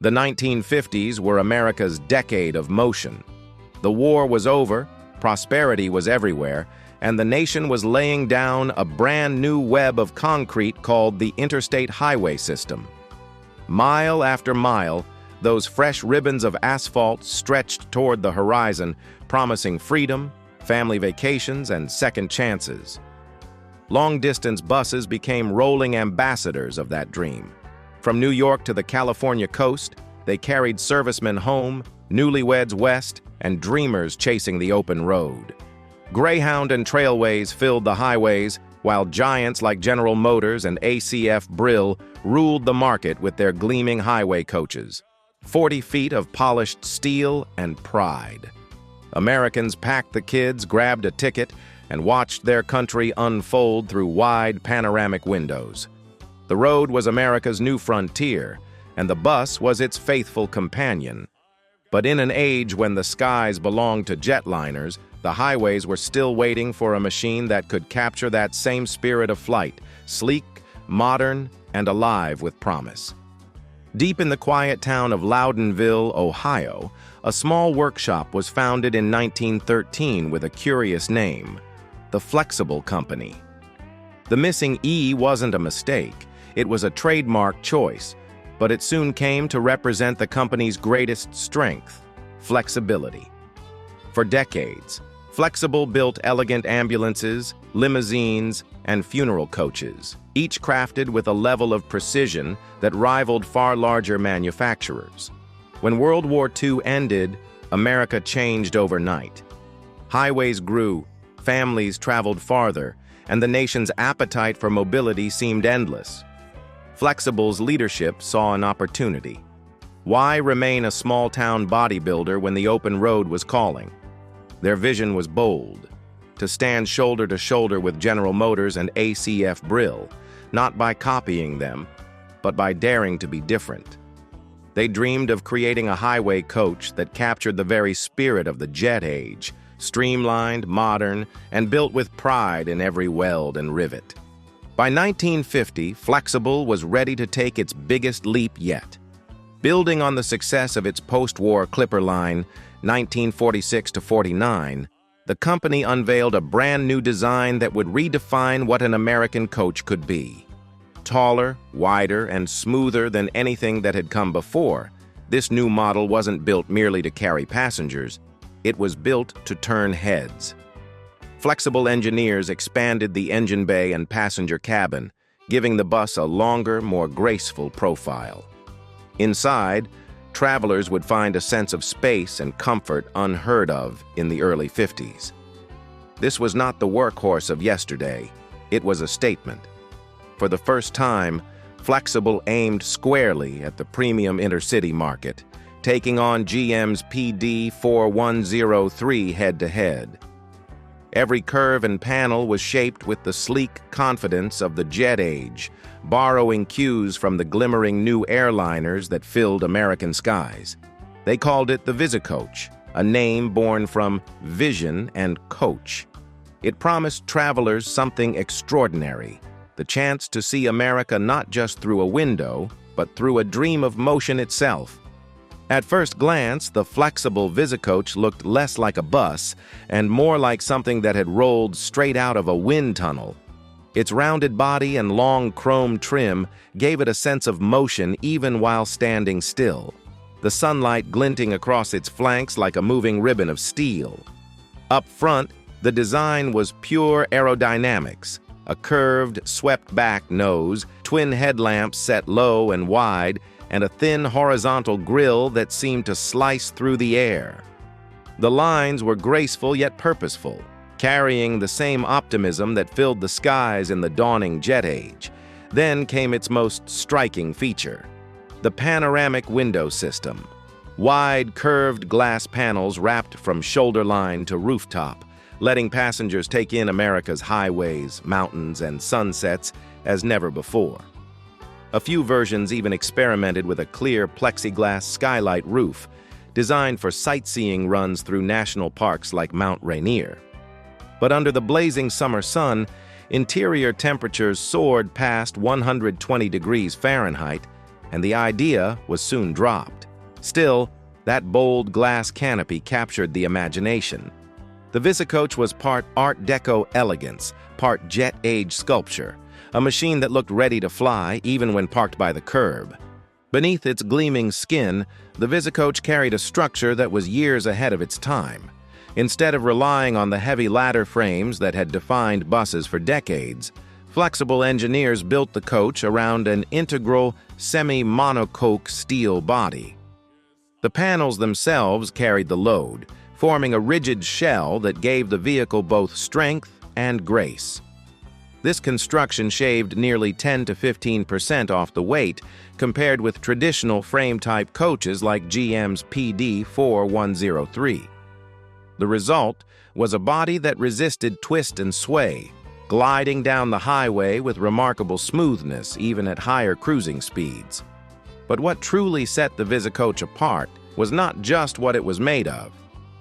The 1950s were America's decade of motion. The war was over, prosperity was everywhere, and the nation was laying down a brand new web of concrete called the interstate highway system. Mile after mile, those fresh ribbons of asphalt stretched toward the horizon, promising freedom, family vacations, and second chances. Long-distance buses became rolling ambassadors of that dream. From New York to the California coast, they carried servicemen home, newlyweds west, and dreamers chasing the open road. Greyhound and Trailways filled the highways, while giants like General Motors and ACF Brill ruled the market with their gleaming highway coaches. 40 feet of polished steel and pride. Americans packed the kids, grabbed a ticket, and watched their country unfold through wide panoramic windows. The road was America's new frontier, and the bus was its faithful companion. But in an age when the skies belonged to jetliners, the highways were still waiting for a machine that could capture that same spirit of flight, sleek, modern, and alive with promise. Deep in the quiet town of Loudonville, Ohio, a small workshop was founded in 1913 with a curious name, the Flxible Company. The missing E wasn't a mistake, it was a trademark choice, but it soon came to represent the company's greatest strength, flexibility. For decades, Flxible built elegant ambulances, limousines, and funeral coaches, each crafted with a level of precision that rivaled far larger manufacturers. When World War II ended, America changed overnight. Highways grew, families traveled farther, and the nation's appetite for mobility seemed endless. Flxible's leadership saw an opportunity. Why remain a small-town bodybuilder when the open road was calling? Their vision was bold, to stand shoulder to shoulder with General Motors and ACF Brill, not by copying them, but by daring to be different. They dreamed of creating a highway coach that captured the very spirit of the jet age, streamlined, modern, and built with pride in every weld and rivet. By 1950, Flxible was ready to take its biggest leap yet. Building on the success of its post-war Clipper line, 1946 to 49, the company unveiled a brand new design that would redefine what an American coach could be. Taller, wider, and smoother than anything that had come before, this new model wasn't built merely to carry passengers. It was built to turn heads. Flxible engineers expanded the engine bay and passenger cabin, giving the bus a longer, more graceful profile. Inside, travelers would find a sense of space and comfort unheard of in the early 50s. This was not the workhorse of yesterday. It was a statement. For the first time, Flxible aimed squarely at the premium intercity market, taking on GM's PD 4103 head-to-head. Every curve and panel was shaped with the sleek confidence of the jet age, borrowing cues from the glimmering new airliners that filled American skies. They called it the Visicoach, a name born from vision and coach. It promised travelers something extraordinary, the chance to see America not just through a window, but through a dream of motion itself. At first glance, the Flxible Visicoach looked less like a bus and more like something that had rolled straight out of a wind tunnel. Its rounded body and long chrome trim gave it a sense of motion even while standing still, the sunlight glinting across its flanks like a moving ribbon of steel. Up front, the design was pure aerodynamics, a curved, swept-back nose, twin headlamps set low and wide, and a thin horizontal grille that seemed to slice through the air. The lines were graceful yet purposeful, carrying the same optimism that filled the skies in the dawning jet age. Then came its most striking feature, the panoramic window system. Wide, curved glass panels wrapped from shoulder line to rooftop, letting passengers take in America's highways, mountains, and sunsets as never before. A few versions even experimented with a clear plexiglass skylight roof, designed for sightseeing runs through national parks like Mount Rainier. But under the blazing summer sun, interior temperatures soared past 120 degrees Fahrenheit, and the idea was soon dropped. Still, that bold glass canopy captured the imagination. The Visicoach was part Art Deco elegance, part jet age sculpture, a machine that looked ready to fly even when parked by the curb. Beneath its gleaming skin, the Visicoach carried a structure that was years ahead of its time. Instead of relying on the heavy ladder frames that had defined buses for decades, Flxible engineers built the coach around an integral, semi-monocoque steel body. The panels themselves carried the load, forming a rigid shell that gave the vehicle both strength and grace. This construction shaved nearly 10 to 15% off the weight compared with traditional frame-type coaches like GM's PD4103. The result was a body that resisted twist and sway, gliding down the highway with remarkable smoothness even at higher cruising speeds. But what truly set the Visicoach apart was not just what it was made of,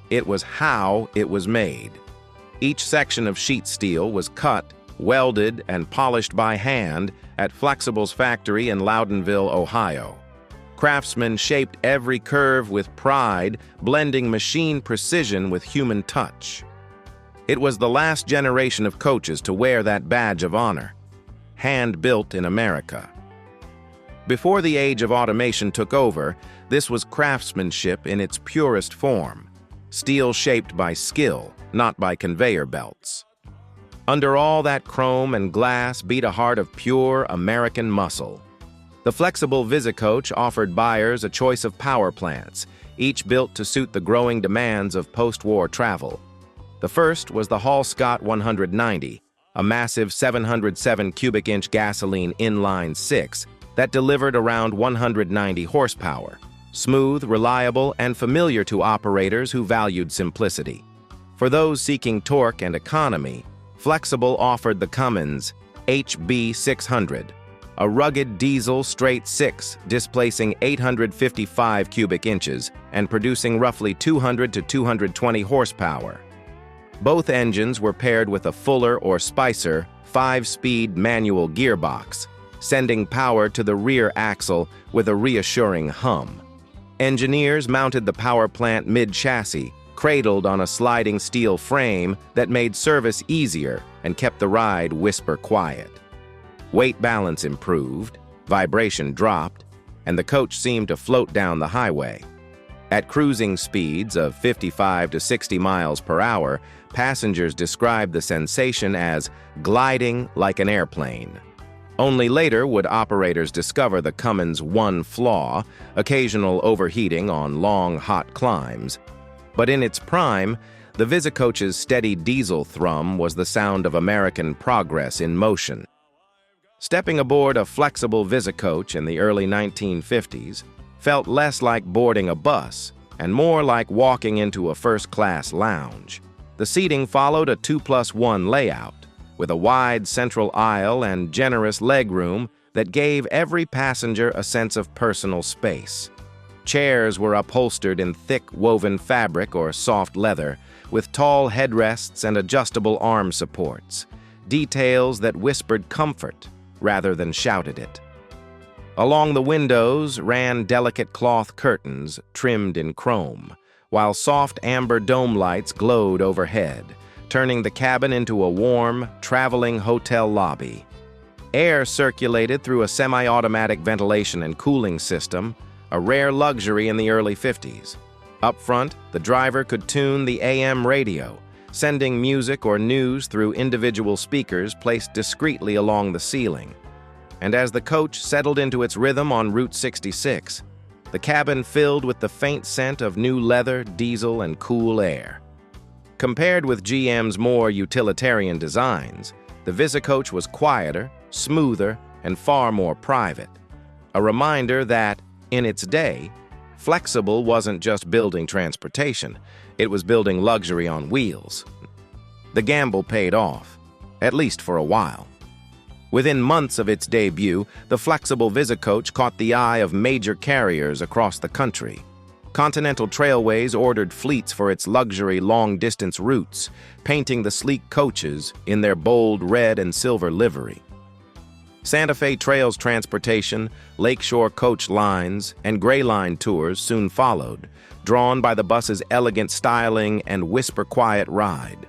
it was how it was made. Each section of sheet steel was cut, welded, and polished by hand at Flxible's factory in Loudonville, Ohio. Craftsmen shaped every curve with pride, blending machine precision with human touch. It was the last generation of coaches to wear that badge of honor, hand-built in America. Before the age of automation took over, this was craftsmanship in its purest form, steel shaped by skill, not by conveyor belts. Under all that chrome and glass beat a heart of pure American muscle. The Flxible Visicoach offered buyers a choice of power plants, each built to suit the growing demands of post-war travel. The first was the Hall-Scott 190, a massive 707 cubic inch gasoline inline six that delivered around 190 horsepower, smooth, reliable, and familiar to operators who valued simplicity. For those seeking torque and economy, Flxible offered the Cummins HB600, a rugged diesel straight six displacing 855 cubic inches and producing roughly 200 to 220 horsepower. Both engines were paired with a Fuller or Spicer 5-speed manual gearbox, sending power to the rear axle with a reassuring hum. Engineers mounted the power plant mid-chassis, cradled on a sliding steel frame that made service easier and kept the ride whisper quiet. Weight balance improved, vibration dropped, and the coach seemed to float down the highway. At cruising speeds of 55 to 60 miles per hour, passengers described the sensation as gliding like an airplane. Only later would operators discover the Cummins' one flaw, occasional overheating on long, hot climbs. But in its prime, the Visicoach's steady diesel thrum was the sound of American progress in motion. Stepping aboard a Flxible Visicoach in the early 1950s felt less like boarding a bus and more like walking into a first-class lounge. The seating followed a 2+1 layout, with a wide central aisle and generous legroom that gave every passenger a sense of personal space. Chairs were upholstered in thick woven fabric or soft leather, with tall headrests and adjustable arm supports, details that whispered comfort rather than shouted it. Along the windows ran delicate cloth curtains trimmed in chrome, while soft amber dome lights glowed overhead, turning the cabin into a warm, traveling hotel lobby. Air circulated through a semi-automatic ventilation and cooling system, a rare luxury in the early 50s. Up front, the driver could tune the AM radio, sending music or news through individual speakers placed discreetly along the ceiling. And as the coach settled into its rhythm on Route 66, the cabin filled with the faint scent of new leather, diesel, and cool air. Compared with GM's more utilitarian designs, the Visicoach was quieter, smoother, and far more private. A reminder that, in its day, Flxible wasn't just building transportation, it was building luxury on wheels. The gamble paid off, at least for a while. Within months of its debut, the Flxible Visicoach caught the eye of major carriers across the country. Continental Trailways ordered fleets for its luxury long-distance routes, painting the sleek coaches in their bold red and silver livery. Santa Fe Trails transportation, lakeshore coach lines, and Gray Line tours soon followed, drawn by the bus's elegant styling and whisper-quiet ride.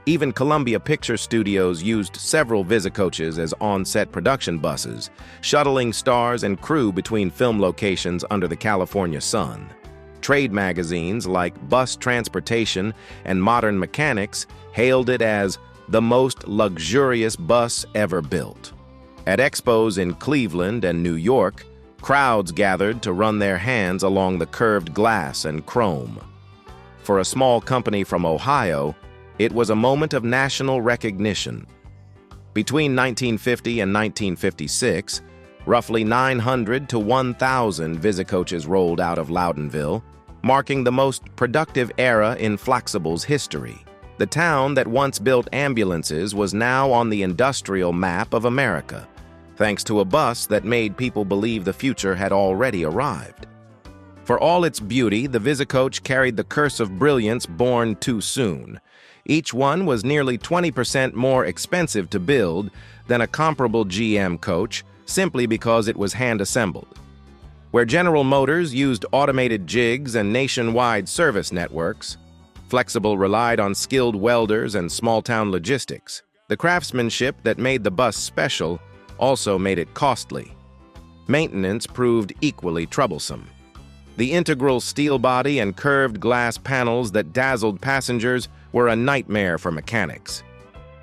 Even Columbia Picture Studios used several Visicoaches as on-set production buses, shuttling stars and crew between film locations under the California sun. Trade magazines like Bus Transportation and Modern Mechanics hailed it as the most luxurious bus ever built. At expos in Cleveland and New York, crowds gathered to run their hands along the curved glass and chrome. For a small company from Ohio, it was a moment of national recognition. Between 1950 and 1956, roughly 900 to 1,000 Visicoaches rolled out of Loudonville, marking the most productive era in Flxible's history. The town that once built ambulances was now on the industrial map of America, thanks to a bus that made people believe the future had already arrived. For all its beauty, the Visicoach carried the curse of brilliance born too soon. Each one was nearly 20% more expensive to build than a comparable GM coach, simply because it was hand-assembled. Where General Motors used automated jigs and nationwide service networks, Flxible relied on skilled welders and small-town logistics. The craftsmanship that made the bus special also made it costly. Maintenance proved equally troublesome. The integral steel body and curved glass panels that dazzled passengers were a nightmare for mechanics.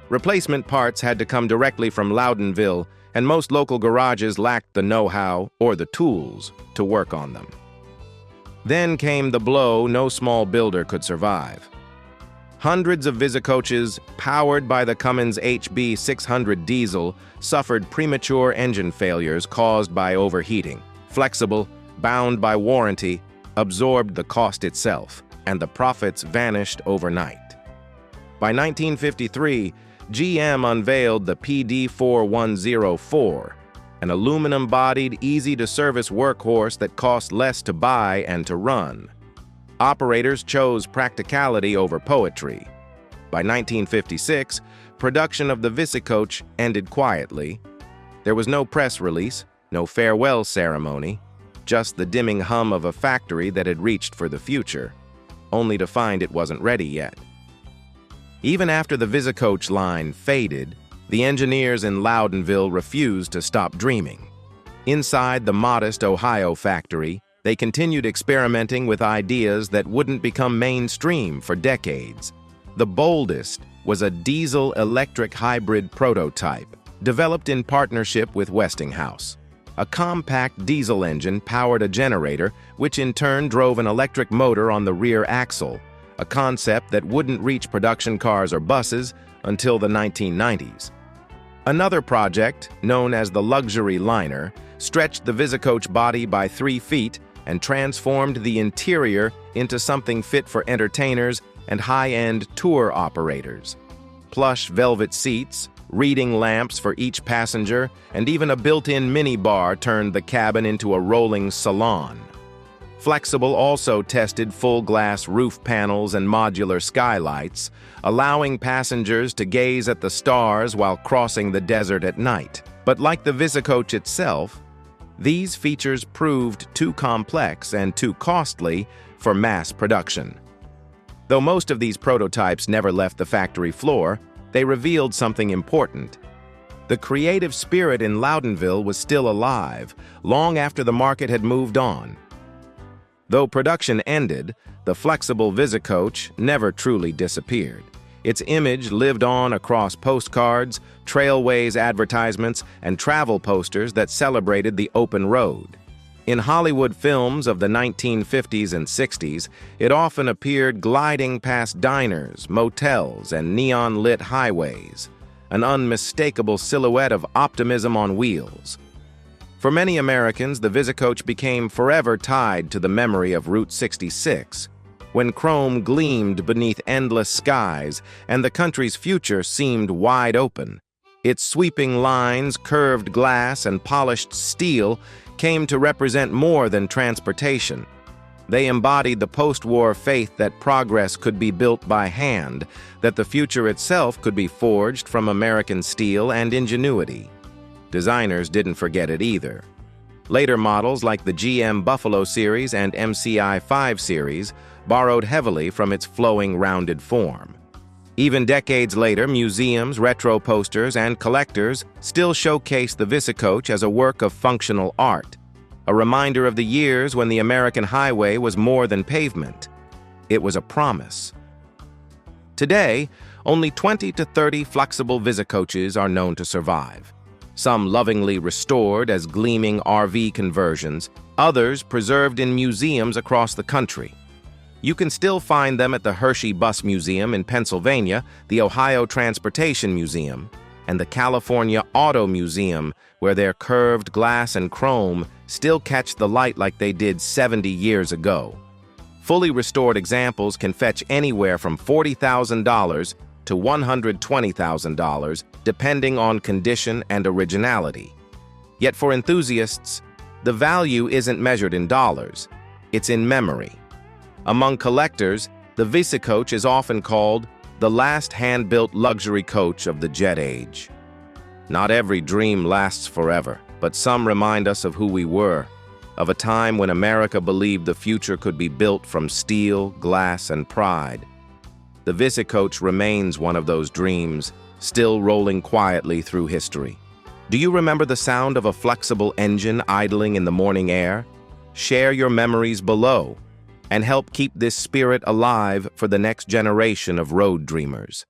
Replacement parts had to come directly from Loudonville, and most local garages lacked the know-how or the tools to work on them. Then came the blow no small builder could survive. Hundreds of Visicoaches, powered by the Cummins HB 600 diesel, suffered premature engine failures caused by overheating. Flxible, bound by warranty, absorbed the cost itself, and the profits vanished overnight. By 1953, GM unveiled the PD4104, an aluminum-bodied, easy-to-service workhorse that cost less to buy and to run. Operators chose practicality over poetry. By 1956, production of the Visicoach ended quietly. There was no press release, no farewell ceremony, just the dimming hum of a factory that had reached for the future, only to find it wasn't ready yet. Even after the Visicoach line faded, the engineers in Loudonville refused to stop dreaming. Inside the modest Ohio factory, they continued experimenting with ideas that wouldn't become mainstream for decades. The boldest was a diesel-electric hybrid prototype, developed in partnership with Westinghouse. A compact diesel engine powered a generator, which in turn drove an electric motor on the rear axle, a concept that wouldn't reach production cars or buses until the 1990s. Another project, known as the Luxury Liner, stretched the Visicoach body by 3 feet and transformed the interior into something fit for entertainers and high-end tour operators. Plush velvet seats, reading lamps for each passenger, and even a built-in minibar turned the cabin into a rolling salon. Flxible also tested full-glass roof panels and modular skylights, allowing passengers to gaze at the stars while crossing the desert at night. But like the Visicoach itself, these features proved too complex and too costly for mass production. Though most of these prototypes never left the factory floor, they revealed something important. The creative spirit in Loudonville was still alive, long after the market had moved on. Though production ended, the Flxible Visicoach never truly disappeared. Its image lived on across postcards, trailways advertisements, and travel posters that celebrated the open road. In Hollywood films of the 1950s and 60s, it often appeared gliding past diners, motels, and neon-lit highways, an unmistakable silhouette of optimism on wheels. For many Americans, the Visicoach became forever tied to the memory of Route 66, when chrome gleamed beneath endless skies and the country's future seemed wide open. Its sweeping lines, curved glass, and polished steel came to represent more than transportation. They embodied the post-war faith that progress could be built by hand, that the future itself could be forged from American steel and ingenuity. Designers didn't forget it either. Later models like the GM Buffalo series and MCI 5 series borrowed heavily from its flowing, rounded form. Even decades later, museums, retro posters, and collectors still showcase the Visicoach as a work of functional art, a reminder of the years when the American highway was more than pavement. It was a promise. Today, only 20 to 30 Flxible Visicoaches are known to survive. Some lovingly restored as gleaming RV conversions, others preserved in museums across the country. You can still find them at the Hershey Bus Museum in Pennsylvania, the Ohio Transportation Museum, and the California Auto Museum, where their curved glass and chrome still catch the light like they did 70 years ago. Fully restored examples can fetch anywhere from $40,000 to $120,000, depending on condition and originality. Yet for enthusiasts, the value isn't measured in dollars, it's in memory. Among collectors, the Visicoach is often called the last hand-built luxury coach of the jet age. Not every dream lasts forever, but some remind us of who we were, of a time when America believed the future could be built from steel, glass, and pride. The Visicoach remains one of those dreams, still rolling quietly through history. Do you remember the sound of a Flxible engine idling in the morning air? Share your memories below and help keep this spirit alive for the next generation of road dreamers.